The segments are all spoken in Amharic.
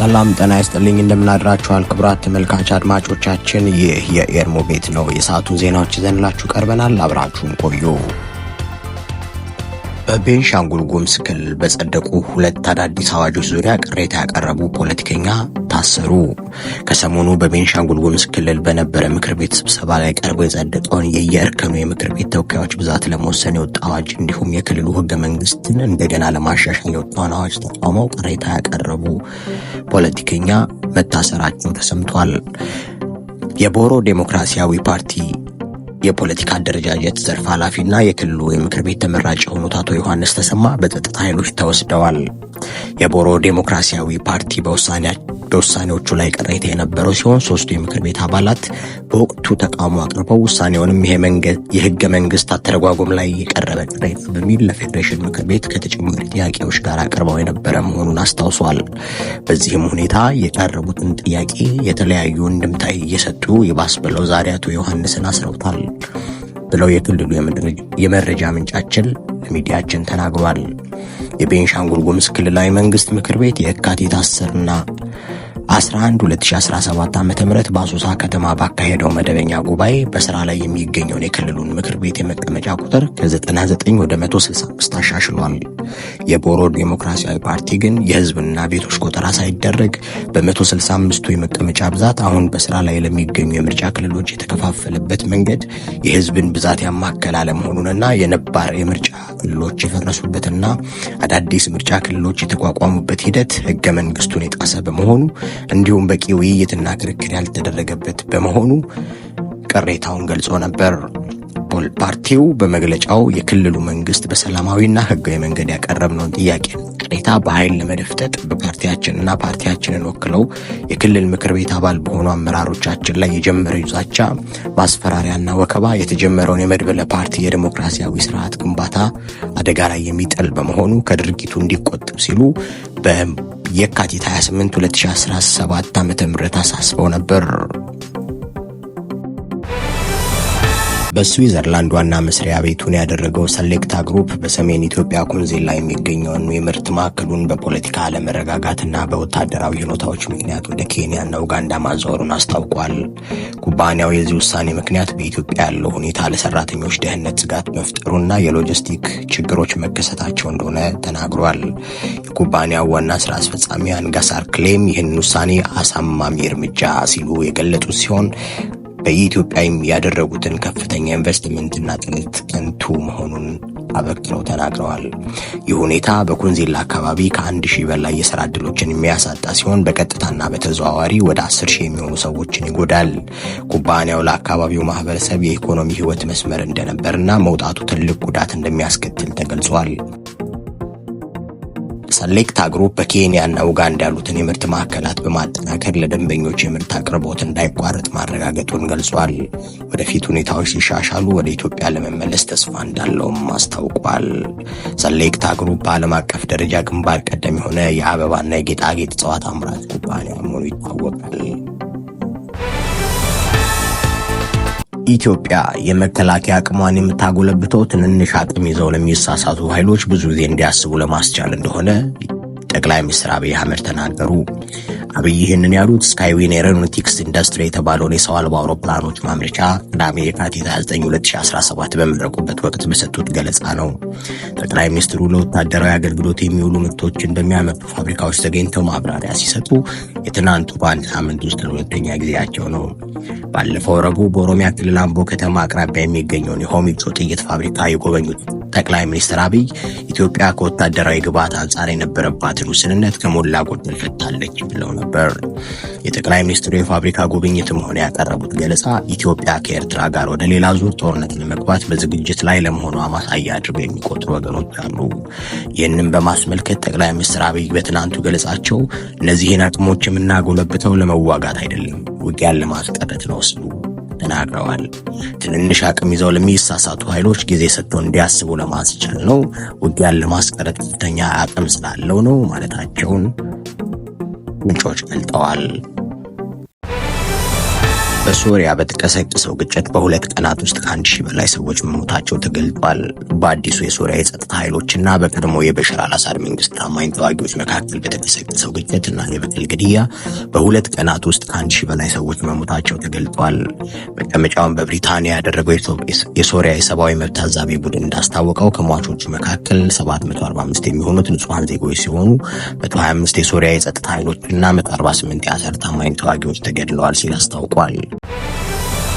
ሰላም ጤና ይስጥልኝ እንደምናድራችኋል ክቡራት ተመልካች አድማጮቻችን ይህ የኤርሞ ቤት ነው። የሰዓቱን ዜናዎች ይዘንላችሁ ቀርበናል። አብራችሁን ቆዩ። በቤንሻንጉል ጉሙዝ ክልል በጸደቁ ሁለት አዳዲስ አዋጆች ዙሪያ ቅሬታ ያቀረቡ ፖለቲከኛ ታሰሩ። ከሰሞኑ በቤንሻንጉል ጉሙዝ ክልል በነበረ ምክር ቤት ስብሰባ ላይ ቀርቦ የጸደቀውን የየእርከኑ የምክር ቤት ተወካዮች ብዛት ለመወሰን የወጣ አዋጅ እንዲሁም የክልሉ ህገ መንግስትን እንደገና ለማሻሻል የወጣውን አዋጅ ተቃውመው ቅሬታ ያቀረቡ ፖለቲከኛ መታሰራቸው ተሰምቷል። የቦሮ ዴሞክራሲያዊ ፓርቲ የፖለቲካ አደረጃጀት ዘርፍ ኃላፊና የክልሉ የምክር ቤት ተመራጭ የሆኑት አቶ ዮሐንስ ተሰማ በጸጥታ ኃይሎች ተወስደዋል። የቦሮ ዴሞክራሲያዊ ፓርቲ በውሳኔዎቹ ላይ ቅሬታ የነበረው ሲሆን ሶስቱ የምክር ቤት አባላት በወቅቱ ተቃውሞ አቅርበው ውሳኔውንም የህገ መንግስት አተረጓጎም ላይ የቀረበ ቅሬታ በሚል ለፌዴሬሽን ምክር ቤት ከተጨማሪ ጥያቄዎች ጋር አቅርበው የነበረ መሆኑን አስታውሷል። በዚህም ሁኔታ የቀረቡትን ጥያቄ የተለያዩ እንድምታ እየሰጡ ይባስ ብለው ዛሬ አቶ ዮሐንስን አስረውታል ብለው የክልሉ የመረጃ ምንጫችን ለሚዲያችን ተናግሯል። የቤንሻንጉል ጉሙዝ ክልላዊ መንግስት ምክር ቤት የካቲት 10ና 11 2017 ዓ.ም በአሶሳ ከተማ ባካሄደው መደበኛ ጉባኤ በስራ ላይ የሚገኘውን የክልሉን ምክር ቤት የመቀመጫ ቁጥር ከ99 ወደ 165 አሻሽሏል። የቦሮ ዴሞክራሲያዊ ፓርቲ ግን የህዝብና ቤቶች ቆጠራ ሳይደረግ በ165ቱ የመቀመጫ ብዛት አሁን በስራ ላይ ለሚገኙ የምርጫ ክልሎች የተከፋፈለበት መንገድ የህዝብን ብዛት ያማከለ አለመሆኑንና የነባር የምርጫ ክልሎች የፈረሱበትና አዳዲስ ምርጫ ክልሎች የተቋቋሙበት ሂደት ህገ መንግስቱን የጣሰ በመሆኑ እንዲሁም በቂ ውይይትና ክርክር ያልተደረገበት በመሆኑ ቅሬታውን ገልጾ ነበር። ፓርቲው በመግለጫው የክልሉ መንግስት በሰላማዊና ህጋዊ መንገድ ያቀረብነውን ጥያቄ ቅሬታ በኃይል ለመደፍጠጥ በፓርቲያችንና ፓርቲያችንን ወክለው የክልል ምክር ቤት አባል በሆኑ አመራሮቻችን ላይ የጀመረው ዛቻ፣ ማስፈራሪያና ወከባ የተጀመረውን የመድበለ ፓርቲ የዲሞክራሲያዊ ስርዓት ግንባታ አደጋ ላይ የሚጥል በመሆኑ ከድርጊቱ እንዲቆጠብ ሲሉ የካቲት 28 2017 ዓ.ም አሳስበው ነበር። በስዊዘርላንድ ዋና መስሪያ ቤቱን ያደረገው ሰሌክታ ግሩፕ በሰሜን ኢትዮጵያ ኩንዚላ የሚገኘውን የምርት ማዕከሉን በፖለቲካ አለመረጋጋትና በወታደራዊ ሁኔታዎች ምክንያት ወደ ኬንያና ኡጋንዳ ማዛወሩን አስታውቋል። ኩባንያው የዚህ ውሳኔ ምክንያት በኢትዮጵያ ያለው ሁኔታ ለሰራተኞች ደህንነት ስጋት መፍጠሩና የሎጂስቲክ ችግሮች መከሰታቸው እንደሆነ ተናግሯል። የኩባንያው ዋና ስራ አስፈጻሚ አንጋሳር ክሌም ይህን ውሳኔ አሳማሚ እርምጃ ሲሉ የገለጹት ሲሆን በኢትዮጵያ ያደረጉትን ከፍተኛ ኢንቨስትመንትና ጥረት ከንቱ መሆኑን አበክረው ተናግረዋል። ይህ ሁኔታ በኩንዚላ አካባቢ ከ1000 በላይ የሥራ ዕድሎችን የሚያሳጣ ሲሆን በቀጥታና በተዘዋዋሪ ወደ 10,000 የሚሆኑ ሰዎችን ይጎዳል። ኩባንያው ለአካባቢው ማህበረሰብ የኢኮኖሚ ህይወት መስመር እንደነበርና መውጣቱ ትልቅ ጉዳት እንደሚያስከትል ተገልጿል። ሰሌክታ ግሩፕ በኬንያና ኡጋንዳ ያሉትን የምርት ማዕከላት በማጠናከር ለደንበኞች የምርት አቅርቦት እንዳይቋረጥ ማረጋገጡን ገልጿል። ወደፊት ሁኔታዎች ሲሻሻሉ ወደ ኢትዮጵያ ለመመለስ ተስፋ እንዳለውም አስታውቋል። ሰሌክታ ግሩፕ በዓለም አቀፍ ደረጃ ግንባር ቀደም የሆነ የአበባና የጌጣጌጥ እጽዋት አምራች ኩባንያ መሆኑ ይታወቃል። ኢትዮጵያ የመከላከያ አቅሟን የምታጎለብተው ትንንሽ አቅም ይዘው ለሚሳሳቱ ኃይሎች ብዙ ጊዜ እንዲያስቡ ለማስቻል እንደሆነ ጠቅላይ ሚኒስትር አብይ አህመድ ተናገሩ። አብይ ይህንን ያሉት ስካይዊን ኤሮኖቲክስ ኢንዱስትሪ የተባለውን የሰው አልባ አውሮፕላኖች ማምረቻ ቅዳሜ የካቲት 29 2017 በመረቁበት ወቅት በሰጡት ገለጻ ነው። ጠቅላይ ሚኒስትሩ ለወታደራዊ አገልግሎት የሚውሉ ምርቶችን በሚያመርቱ ፋብሪካዎች ተገኝተው ማብራሪያ ሲሰጡ የትናንቱ በአንድ ሳምንት ውስጥ ለሁለተኛ ጊዜያቸው ነው። ባለፈው ረቡዕ በኦሮሚያ ክልል አምቦ ከተማ አቅራቢያ የሚገኘውን የሆሚቾ ጥይት ፋብሪካ የጎበኙት ጠቅላይ ሚኒስትር አብይ ኢትዮጵያ ከወታደራዊ ግብዓት አንጻር የነበረባትን ውስንነት ከሞላ ጎደል ፈታለች ብለው ነበር። የጠቅላይ ሚኒስትሩ የፋብሪካ ጉብኝትም ሆነ ያቀረቡት ገለጻ ኢትዮጵያ ከኤርትራ ጋር ወደ ሌላ ዙር ጦርነት ለመግባት በዝግጅት ላይ ለመሆኗ ማሳያ አድርገው የሚቆጥሩ ወገኖች አሉ። ይህንን በማስመልከት ጠቅላይ ሚኒስትር አብይ በትናንቱ ገለጻቸው እነዚህን አቅሞች የምናጎለብተው ለመዋጋት አይደለም፣ ውጊያን ለማስቀረት ነው ሲሉ ተናግረዋል። ትንንሽ አቅም ይዘው ለሚሳሳቱ ኃይሎች ጊዜ ሰጥተው እንዲያስቡ ለማስቻል ነው፣ ውጊያን ለማስቀረት ከፍተኛ አቅም ስላለው ነው ማለታቸውን ምንጮች ገልጠዋል። በሶሪያ በተቀሰቀሰው ግጭት በሁለት ቀናት ውስጥ ከ1000 በላይ ሰዎች መሞታቸው ተገልጿል። በአዲሱ የሶሪያ የጸጥታ ኃይሎችና በቀድሞ የበሽር አልአሳድ መንግስት ታማኝ ተዋጊዎች መካከል በተቀሰቀሰው ግጭትና የበቀል ግድያ በሁለት ቀናት ውስጥ ከ1000 በላይ ሰዎች መሞታቸው ተገልጿል። መቀመጫውን በብሪታንያ ያደረገው የሶሪያ የሰብአዊ መብት ታዛቢ ቡድን እንዳስታወቀው ከሟቾቹ መካከል 745 የሚሆኑት ንጹሃን ዜጎች ሲሆኑ 125 የሶሪያ የጸጥታ ኃይሎችና 148 የአሳድ ታማኝ ተዋጊዎች ተገድለዋል ሲል አስታውቋል።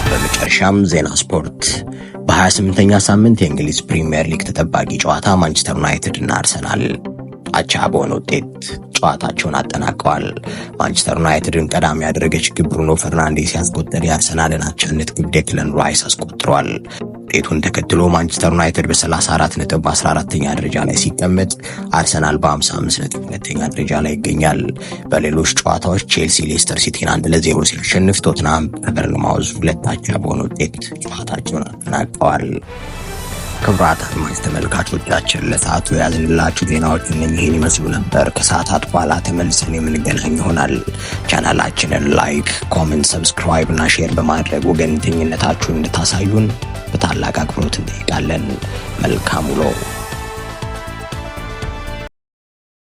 በመጨረሻም ዜና ስፖርት። በ28ኛ ሳምንት የእንግሊዝ ፕሪሚየር ሊግ ተጠባቂ ጨዋታ ማንቸስተር ዩናይትድ እና አርሰናል አቻ በሆነ ውጤት ጨዋታቸውን አጠናቀዋል። ማንቸስተር ዩናይትድን ቀዳሚ ያደረገች ግብ ብሩኖ ፈርናንዴስ ያስቆጠረ የአርሰናልን አቻነት ግብ ዴክለን ራይስ አስቆጥሯል። ውጤቱን ተከትሎ ማንቸስተር ዩናይትድ በ34 ነጥብ በ14ኛ ደረጃ ላይ ሲቀመጥ አርሰናል በ55 ነጥብ ሁለተኛ ደረጃ ላይ ይገኛል። በሌሎች ጨዋታዎች ቼልሲ ሌስተር ሲቲን 1-0 ሲያሸንፍ ቶትንሃም ከበርንማውዝ 2-0 በሆነ ውጤት ጨዋታቸውን አጠናቀዋል። ክቡራት አድማጭ ተመልካቾቻችን ለሰዓቱ ያዝንላችሁ ዜናዎች እነዚህን ይመስሉ ነበር። ከሰዓታት በኋላ ተመልሰን የምንገናኝ ይሆናል። ቻናላችንን ላይክ፣ ኮሜንት፣ ሰብስክራይብ እና ሼር በማድረግ ወገንተኝነታችሁን እንድታሳዩን በታላቅ አክብሮት እንጠይቃለን። መልካም ውሎ።